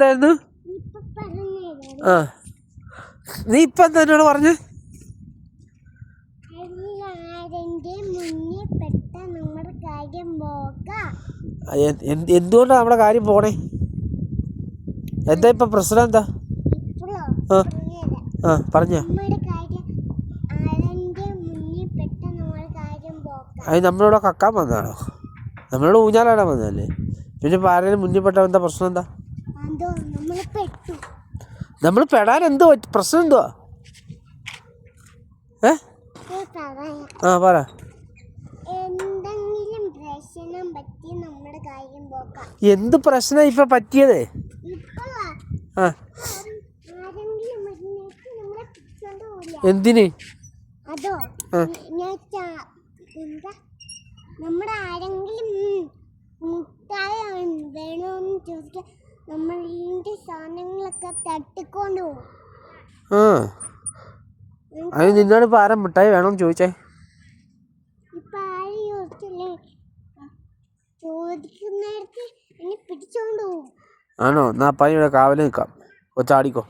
എന്തായിരുന്നു? ആ നീ ഇപ്പം എന്താ എന്നോട് പറഞ്ഞ്? എന്തുകൊണ്ടാണ് നമ്മുടെ കാര്യം പോണേ? എന്താ ഇപ്പൊ പ്രശ്നം എന്താ? ആ പറഞ്ഞ അത് നമ്മളിവിടെ കക്കാൻ വന്നതാണോ? നമ്മളിവിടെ ഊഞ്ഞാലാടാൻ വന്നതല്ലേ. പിന്നെ ഇപ്പം ആരെങ്കിലും മുന്നിൽ പെട്ടാൽ എന്താ പ്രശ്നം? എന്താ നമ്മൾ പെടാൻ എന്തോ പ്രശ്നം? എന്തുവാ? ആ പറ. എന്ത് പ്രശ്നം ഇപ്പൊ പറ്റിയത്? ആ എന്തിന്? നമ്മുടെ ആരെങ്കിലും മുട്ടായി വേണമെന്ന് ചോദിക്കാൻ നമ്മളിന്റെ സാധനങ്ങളൊക്കെ തട്ടിക്കൊണ്ട് പോകും. അത് നിന്നോട് ഇപ്പൊ ആരാ മിഠായി വേണമെന്ന് ചോദിച്ചേ? ഇപ്പൊ ആരും ചോദിക്കുന്നേരത്ത് എന്നെ പിടിച്ചോണ്ട് പോകും. ആണോ? എന്നാ അപ്പാ ഇവിടെ കാവല് നിൽക്കാം. ചാടിക്കോ.